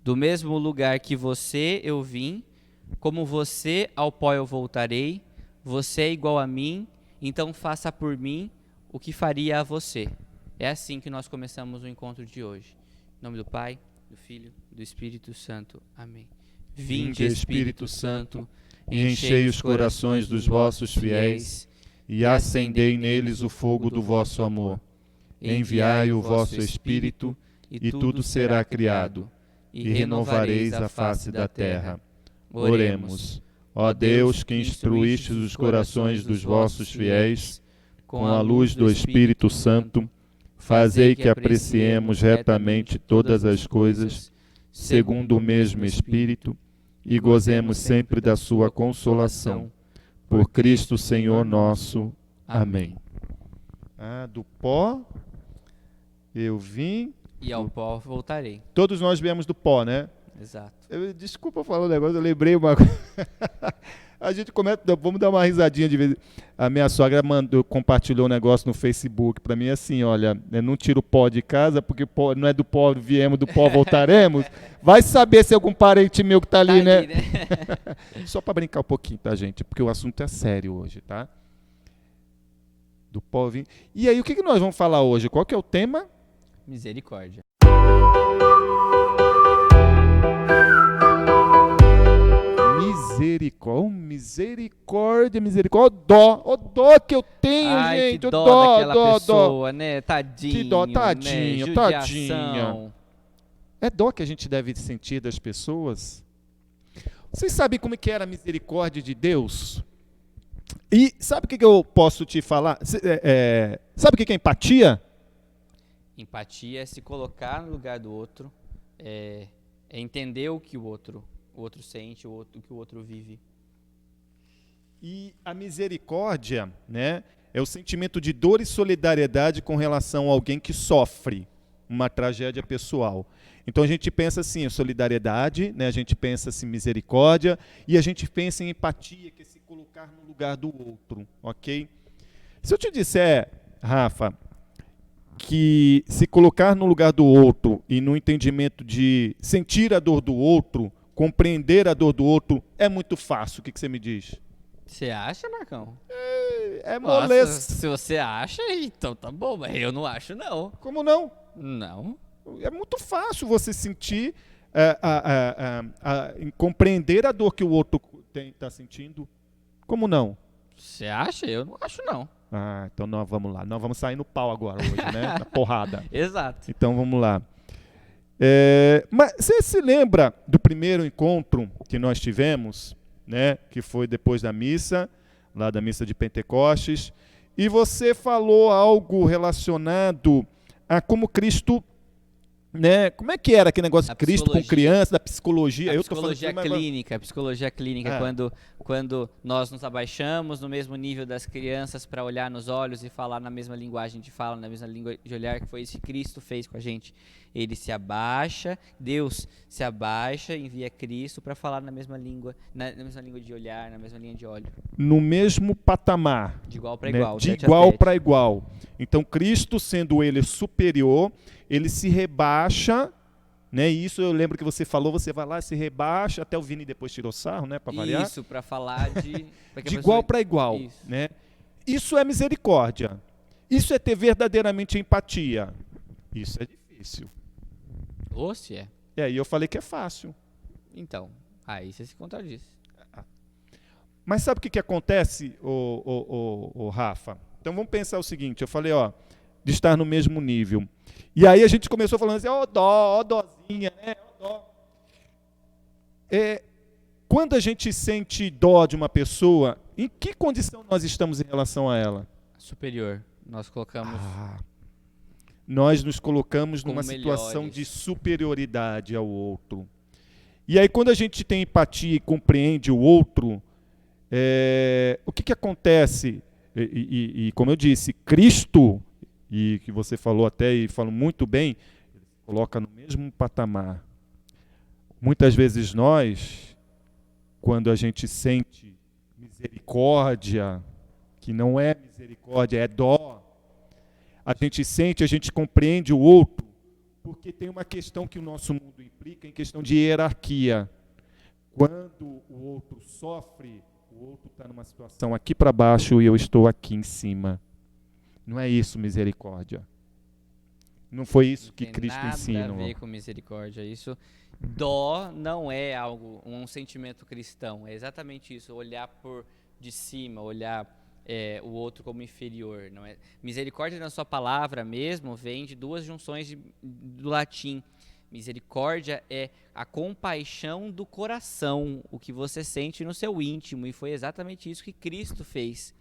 Do mesmo lugar que você eu vim, como você ao pó eu voltarei, você é igual a mim, então faça por mim o que faria a você. É assim que nós começamos o encontro de hoje. Em nome do Pai, do Filho, do Espírito Santo. Amém. Vinde, Espírito Santo, e enchei os corações dos vossos fiéis, e acendei neles o fogo do vosso amor. Enviai o vosso Espírito, e tudo será criado, e renovareis a face da terra. Oremos. Ó Deus, que instruístes os corações dos vossos fiéis, com a luz do Espírito Santo, fazei que apreciemos retamente todas as coisas, segundo o mesmo Espírito, e gozemos sempre da sua consolação. Por Cristo Senhor nosso. Amém. Do pó eu vim, e ao pó voltarei. Todos nós viemos do pó, né? Exato. Desculpa falar um negócio, eu lembrei uma coisa. A gente começa, vamos dar uma risadinha de vez. A minha sogra compartilhou um negócio no Facebook para mim assim, olha, não tira o pó de casa, porque pó, não é do pó viemos, do pó voltaremos. Vai saber se é algum parente meu que tá ali, né? Só para brincar um pouquinho, tá, gente? Porque o assunto é sério hoje, tá? Do pó vim. E aí, o que nós vamos falar hoje? Qual que é o tema? Misericórdia. Misericórdia, dó. Ó dó que eu tenho, ai, gente. Que dó daquela pessoa, né? Tadinho, que dó, tadinho, né? tadinha. É dó que a gente deve sentir das pessoas. Vocês sabem como que era a misericórdia de Deus? E sabe o que eu posso te falar? Sabe o que é empatia? Empatia é se colocar no lugar do outro, é entender o que o outro sente, o que o outro vive. E a misericórdia, né, é o sentimento de dor e solidariedade com relação a alguém que sofre uma tragédia pessoal. Então a gente pensa assim, solidariedade, né, a gente pensa assim, misericórdia, e a gente pensa em empatia, que é se colocar no lugar do outro, ok? Se eu te disser, Rafa, que se colocar no lugar do outro e no entendimento de sentir a dor do outro, compreender a dor do outro, é muito fácil. O que você me diz? Você acha, Marcão? É moleza. Nossa, se você acha, então tá bom, mas eu não acho, não. Como não? Não. É muito fácil você sentir, compreender a dor que o outro está sentindo. Como não? Você acha? Eu não acho, não. Então nós vamos lá. Nós vamos sair no pau agora hoje, né? Na porrada. Exato. Então vamos lá. Mas você se lembra do primeiro encontro que nós tivemos, né? Que foi depois da missa, lá da missa de Pentecostes, e você falou algo relacionado a como Cristo, né? Como é que era aquele negócio de Cristo com criança, da psicologia? A psicologia clínica, quando nós nos abaixamos no mesmo nível das crianças para olhar nos olhos e falar na mesma linguagem de fala, na mesma língua de olhar, que foi isso que Cristo fez com a gente. Ele se abaixa, Deus se abaixa, envia Cristo para falar na mesma língua de olhar, na mesma linha de olho. No mesmo patamar. De igual para igual. De igual para igual. Então, Cristo, sendo ele superior, ele se rebaixa, né? E isso eu lembro que você falou, você vai lá, se rebaixa, até o Vini depois tirou sarro, né? Para variar. Isso, para falar de... de igual para igual. Isso. Né? Isso é misericórdia. Isso é ter verdadeiramente empatia. Isso é difícil. Ou se é. E eu falei que é fácil. Então, aí você se contradiz. Mas sabe o que acontece, Rafa? Então vamos pensar o seguinte, eu falei, de estar no mesmo nível. E aí a gente começou falando assim, ó dózinha, né? Ó dó. Quando a gente sente dó de uma pessoa, em que condição nós estamos em relação a ela? Superior. Nós colocamos... Nós nos colocamos numa situação de superioridade ao outro. E aí quando a gente tem empatia e compreende o outro, o que acontece? E como eu disse, Cristo, e que você falou até e falou muito bem, ele se coloca no mesmo patamar. Muitas vezes nós, quando a gente sente misericórdia, que não é misericórdia, é dó, a gente sente, a gente compreende o outro, Porque tem uma questão que o nosso mundo implica, em questão de hierarquia. Quando o outro sofre, o outro está numa situação aqui para baixo e eu estou aqui em cima. Não é isso misericórdia. Não foi isso que Cristo ensina. Não tem nada a ver com misericórdia. Isso, dó não é algo, um sentimento cristão. É exatamente isso, olhar por de cima, olhar o outro como inferior. Não é? Misericórdia, na sua palavra mesmo, vem de duas junções do latim. Misericórdia é a compaixão do coração, o que você sente no seu íntimo. E foi exatamente isso que Cristo fez.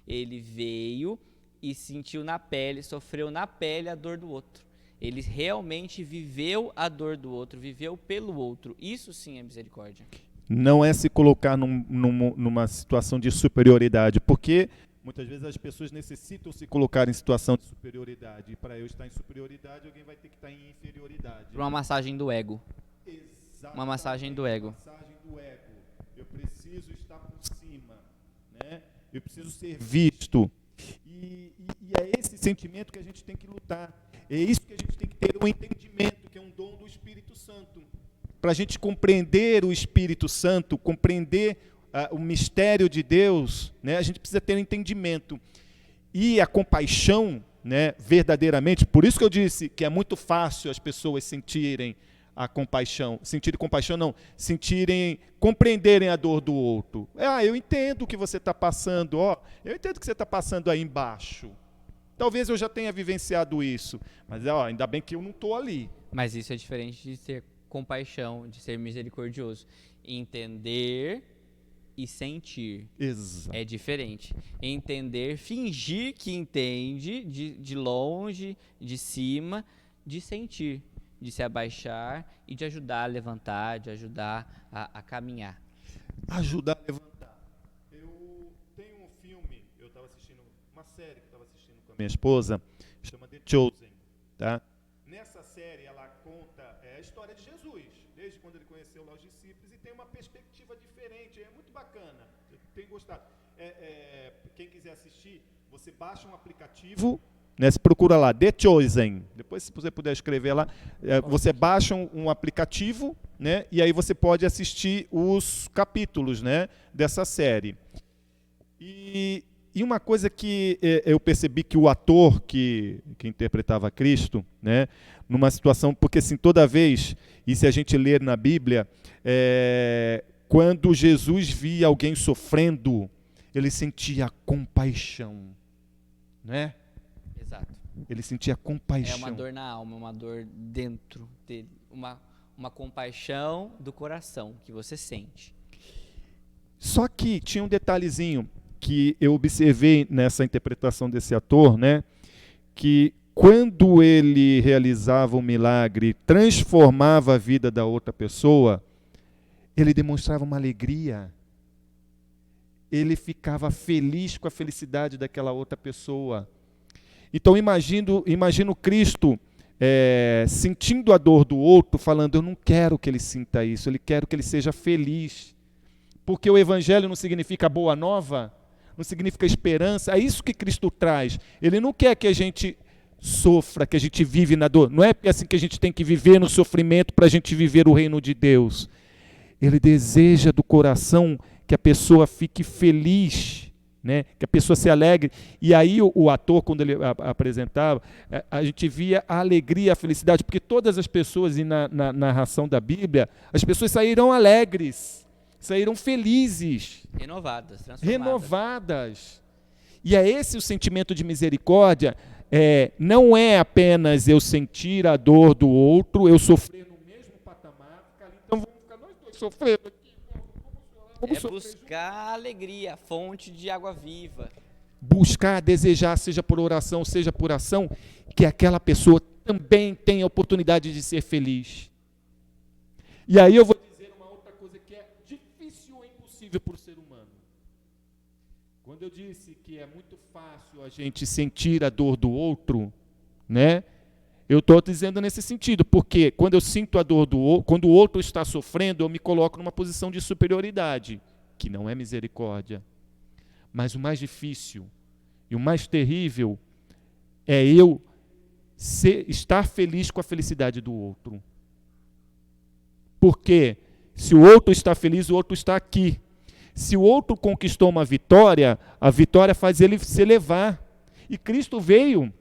Ele veio e sentiu na pele, sofreu na pele a dor do outro. Ele realmente viveu a dor do outro, viveu pelo outro. Isso sim é misericórdia. Não é se colocar numa situação de superioridade, porque muitas vezes as pessoas necessitam se colocar em situação de superioridade. E para eu estar em superioridade, alguém vai ter que estar em inferioridade. Para uma massagem do ego. Exatamente. Uma massagem do ego. Uma massagem do ego. Eu preciso estar por cima, né? Eu preciso ser visto. E é esse sentimento que a gente tem que lutar. É isso que a gente tem que ter um entendimento, que é um dom do Espírito Santo. Para a gente compreender o Espírito Santo, compreender o mistério de Deus, né, a gente precisa ter um entendimento. E a compaixão, né, verdadeiramente, por isso que eu disse que é muito fácil as pessoas sentirem a compaixão, compreenderem a dor do outro. Eu entendo o que você está passando, eu entendo que você está passando aí embaixo. Talvez eu já tenha vivenciado isso, mas ainda bem que eu não estou ali. Mas isso é diferente de ter compaixão, de ser misericordioso. Entender e sentir. Exato. É diferente. Entender, fingir que entende, de longe, de cima, de sentir, de se abaixar e de ajudar a levantar, de ajudar a caminhar. Ajudar a levantar. Eu tenho um filme, eu estava assistindo, uma série que eu estava assistindo com a minha esposa, chama The Chosen, tá? Nessa série ela conta a história de Jesus, desde quando ele conheceu lá os discípulos, e tem uma perspectiva diferente, é muito bacana, eu tenho gostado. Quem quiser assistir, você baixa um aplicativo, né, você procura lá, The Chosen, depois se você puder escrever lá, você baixa um aplicativo, né, e aí você pode assistir os capítulos, né, dessa série. E uma coisa que eu percebi que o ator que interpretava Cristo, né, numa situação, porque assim, toda vez, e se a gente ler na Bíblia, quando Jesus via alguém sofrendo, ele sentia compaixão, né? Exato. Ele sentia compaixão. É uma dor na alma, uma dor dentro dele, uma compaixão do coração que você sente. Só que tinha um detalhezinho que eu observei nessa interpretação desse ator, né, que quando ele realizava um milagre, transformava a vida da outra pessoa, ele demonstrava uma alegria. Ele ficava feliz com a felicidade daquela outra pessoa. Então imagino Cristo sentindo a dor do outro, falando, eu não quero que ele sinta isso, eu quero que ele seja feliz. Porque o Evangelho não significa boa nova, não significa esperança, é isso que Cristo traz. Ele não quer que a gente sofra, que a gente vive na dor. Não é assim que a gente tem que viver no sofrimento para a gente viver o reino de Deus. Ele deseja do coração que a pessoa fique feliz, né? Que a pessoa se alegre. E aí o ator, quando ele apresentava, a gente via a alegria, a felicidade, porque todas as pessoas, e na narração da Bíblia, as pessoas saíram alegres, saíram felizes. Renovadas, transformadas. Renovadas. E é esse o sentimento de misericórdia. Não é apenas eu sentir a dor do outro, eu sofrer no mesmo patamar, então vamos ficar nós dois sofrendo aqui. Vamos buscar a alegria, a fonte de água viva. Buscar, desejar, seja por oração, seja por ação, que aquela pessoa também tenha a oportunidade de ser feliz. E aí eu vou dizer uma outra coisa que é difícil ou impossível para o ser humano. Quando eu disse que é muito fácil a gente sentir a dor do outro, né? Eu estou dizendo nesse sentido, porque quando eu sinto a dor do outro, quando o outro está sofrendo, eu me coloco numa posição de superioridade, que não é misericórdia. Mas o mais difícil e o mais terrível é eu estar feliz com a felicidade do outro. Porque se o outro está feliz, o outro está aqui. Se o outro conquistou uma vitória, a vitória faz ele se elevar. E Cristo veio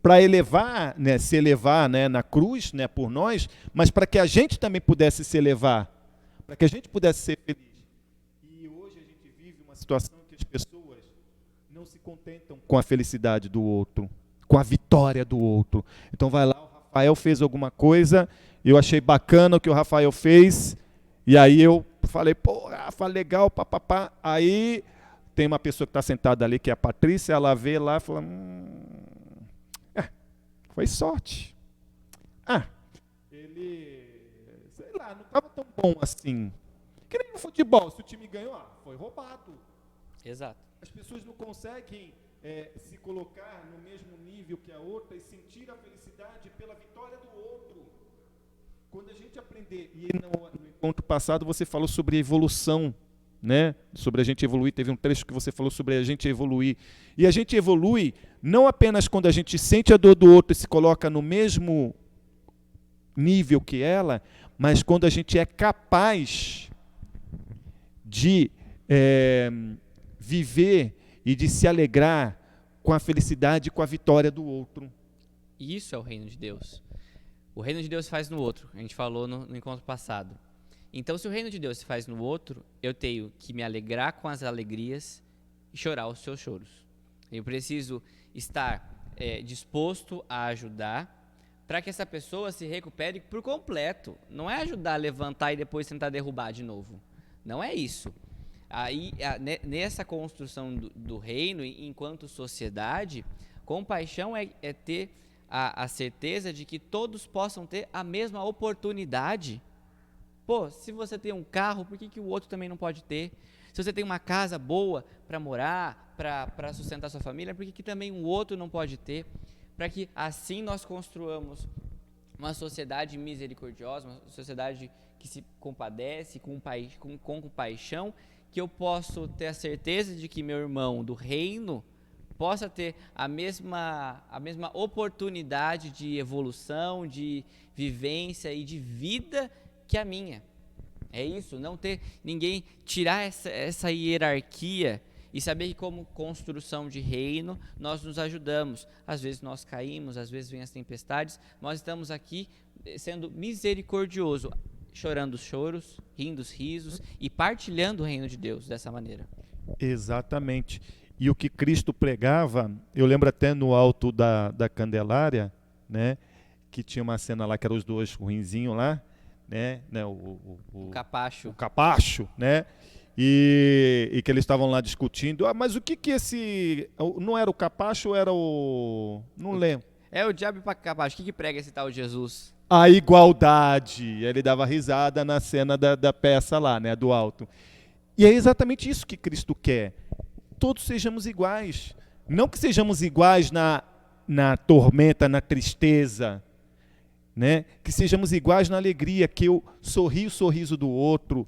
para elevar, né, se elevar, né, na cruz, né, por nós, mas para que a gente também pudesse se elevar, para que a gente pudesse ser feliz. E hoje a gente vive uma situação que as pessoas não se contentam com a felicidade do outro, com a vitória do outro. Então vai lá, o Rafael fez alguma coisa, eu achei bacana o que o Rafael fez, e aí eu falei, pô, Rafa, legal, papapá. Aí tem uma pessoa que está sentada ali, que é a Patrícia, ela vê lá e fala, foi sorte. Ele, sei lá, não estava tão bom assim. Que nem no futebol, se o time ganhou, foi roubado. Exato. As pessoas não conseguem se colocar no mesmo nível que a outra e sentir a felicidade pela vitória do outro. Quando a gente aprender, e no encontro passado você falou sobre evolução, né? Sobre a gente evoluir, teve um trecho que você falou sobre a gente evoluir. E a gente evolui não apenas quando a gente sente a dor do outro e se coloca no mesmo nível que ela, mas quando a gente é capaz de viver e de se alegrar com a felicidade e com a vitória do outro. Isso é o reino de Deus. O reino de Deus se faz no outro. A gente falou no encontro passado. Então, se o reino de Deus se faz no outro, eu tenho que me alegrar com as alegrias e chorar os seus choros. Eu preciso estar disposto a ajudar para que essa pessoa se recupere por completo. Não é ajudar a levantar e depois tentar derrubar de novo. Não é isso. Aí, nessa construção do reino, enquanto sociedade, compaixão é ter a certeza de que todos possam ter a mesma oportunidade. Pô, se você tem um carro, por que o outro também não pode ter? Se você tem uma casa boa para morar, para sustentar sua família, por que também o outro não pode ter? Para que assim nós construamos uma sociedade misericordiosa, uma sociedade que se compadece com compaixão, que eu possa ter a certeza de que meu irmão do reino possa ter a mesma oportunidade de evolução, de vivência e de vida que a minha. É isso, não ter ninguém, tirar essa hierarquia e saber que como construção de reino nós nos ajudamos. Às vezes nós caímos, às vezes vêm as tempestades, nós estamos aqui sendo misericordioso, chorando os choros, rindo os risos e partilhando o reino de Deus dessa maneira. Exatamente. E o que Cristo pregava, eu lembro até no alto da Candelária, né, que tinha uma cena lá que eram os dois ruinzinhos lá, né, o capacho. O capacho, né? E que eles estavam lá discutindo. Mas o que esse... Não era o capacho, era o... Não lembro. É o diabo para capacho. O que prega esse tal Jesus? A igualdade. Ele dava risada na cena da peça lá, né, do alto. E é exatamente isso que Cristo quer. Todos sejamos iguais. Não que sejamos iguais na tormenta, na tristeza, né? Que sejamos iguais na alegria, que eu sorri o sorriso do outro,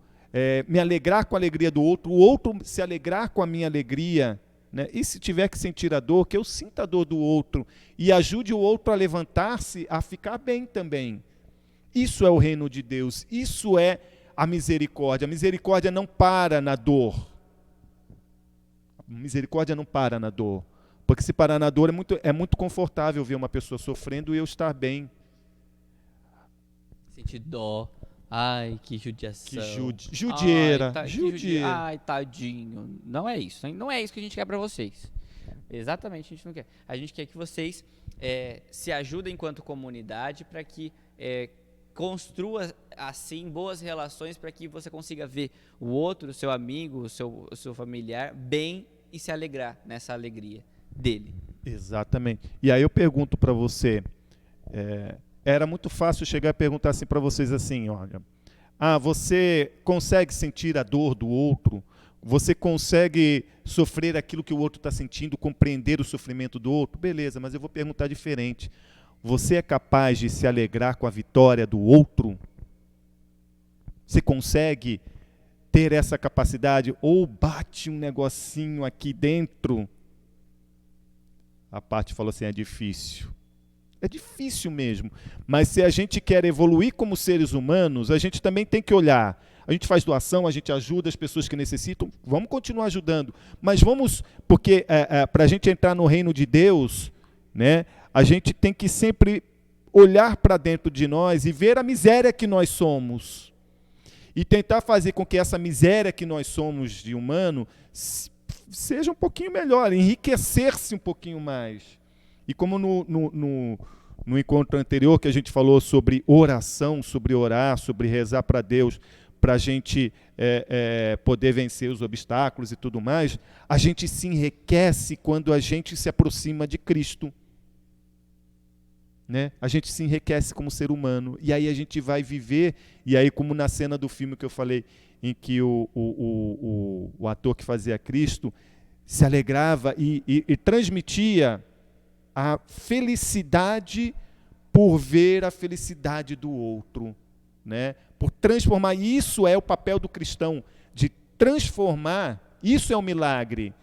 me alegrar com a alegria do outro, o outro se alegrar com a minha alegria, né? E se tiver que sentir a dor, que eu sinta a dor do outro e ajude o outro a levantar-se, a ficar bem também. Isso é o reino de Deus, isso é a misericórdia. A misericórdia não para na dor. A misericórdia não para na dor. Porque se parar na dor é muito confortável ver uma pessoa sofrendo e eu estar bem. Sentir dó. Ai, que judiação. Que judieira. Ai, tadinho. Não é isso. Não é isso que a gente quer para vocês. Exatamente, a gente não quer. A gente quer que vocês se ajudem enquanto comunidade para que construa, assim, boas relações para que você consiga ver o outro, o seu amigo, o seu familiar, bem e se alegrar nessa alegria dele. Exatamente. E aí eu pergunto para você... Era muito fácil chegar e perguntar assim para vocês assim, olha, você consegue sentir a dor do outro? Você consegue sofrer aquilo que o outro está sentindo, compreender o sofrimento do outro? Beleza, mas eu vou perguntar diferente. Você é capaz de se alegrar com a vitória do outro? Você consegue ter essa capacidade? Ou bate um negocinho aqui dentro? A Paty falou assim, é difícil. É difícil mesmo. Mas se a gente quer evoluir como seres humanos, a gente também tem que olhar. A gente faz doação, a gente ajuda as pessoas que necessitam, vamos continuar ajudando. Mas vamos, porque para a gente entrar no reino de Deus, né, a gente tem que sempre olhar para dentro de nós e ver a miséria que nós somos. E tentar fazer com que essa miséria que nós somos de humano seja um pouquinho melhor, enriquecer-se um pouquinho mais. E como no encontro anterior que a gente falou sobre oração, sobre orar, sobre rezar para Deus, para a gente poder vencer os obstáculos e tudo mais, a gente se enriquece quando a gente se aproxima de Cristo. Né? A gente se enriquece como ser humano. E aí a gente vai viver, e aí como na cena do filme que eu falei, em que o ator que fazia Cristo se alegrava e transmitia a felicidade por ver a felicidade do outro, né? Por transformar. Isso é o papel do cristão, de transformar. Isso é um milagre,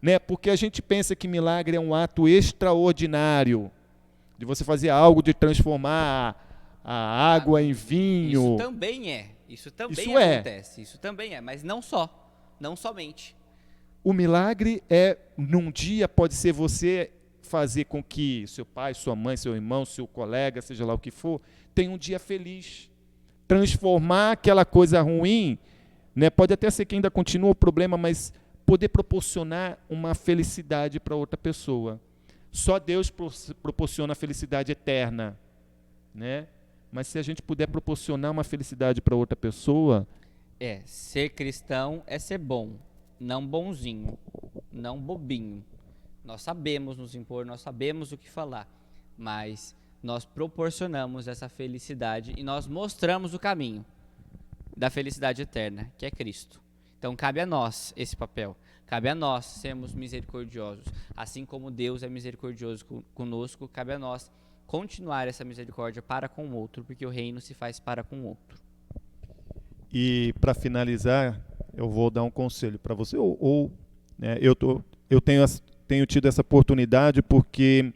né? Porque a gente pensa que milagre é um ato extraordinário, de você fazer algo, de transformar a água em vinho. Isso também é. Isso também acontece. Isso também é, mas não só, não somente. O milagre num dia pode ser você fazer com que seu pai, sua mãe, seu irmão, seu colega, seja lá o que for, tenha um dia feliz. Transformar aquela coisa ruim, né? Pode até ser que ainda continue o problema, mas poder proporcionar uma felicidade para outra pessoa. Só Deus proporciona a felicidade eterna, né? Mas se a gente puder proporcionar uma felicidade para outra pessoa... Ser cristão é ser bom, não bonzinho, não bobinho. Nós sabemos nos impor, nós sabemos o que falar, mas nós proporcionamos essa felicidade e nós mostramos o caminho da felicidade eterna, que é Cristo. Então cabe a nós esse papel, cabe a nós sermos misericordiosos, assim como Deus é misericordioso conosco, cabe a nós continuar essa misericórdia para com o outro, porque o reino se faz para com o outro. E para finalizar, eu vou dar um conselho para você, né, eu tenho tido essa oportunidade porque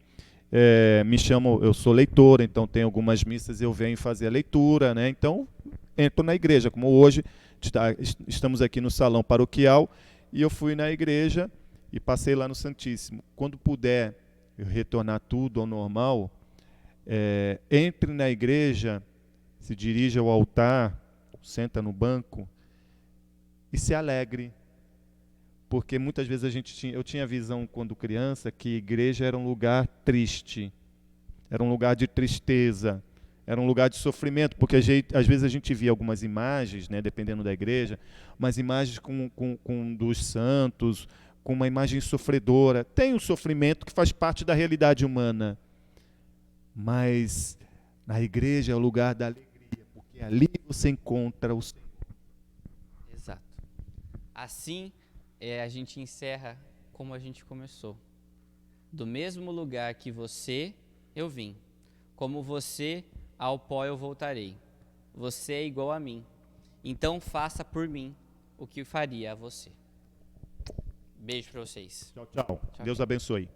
eu sou leitor, então tem algumas missas, eu venho fazer a leitura, né, então entro na igreja, como hoje estamos aqui no salão paroquial, e eu fui na igreja e passei lá no Santíssimo. Quando puder retornar tudo ao normal, entre na igreja, se dirija ao altar, senta no banco e se alegre. Porque muitas vezes eu tinha a visão quando criança que igreja era um lugar triste, era um lugar de tristeza, era um lugar de sofrimento, porque às vezes a gente via algumas imagens, né, dependendo da igreja, umas imagens com dos santos, com uma imagem sofredora. Tem o sofrimento que faz parte da realidade humana, mas na igreja é o lugar da alegria, porque ali você encontra o Senhor. Exato. Assim, a gente encerra como a gente começou. Do mesmo lugar que você, eu vim. Como você, ao pó eu voltarei. Você é igual a mim. Então faça por mim o que faria a você. Beijo para vocês. Tchau, tchau. Deus abençoe.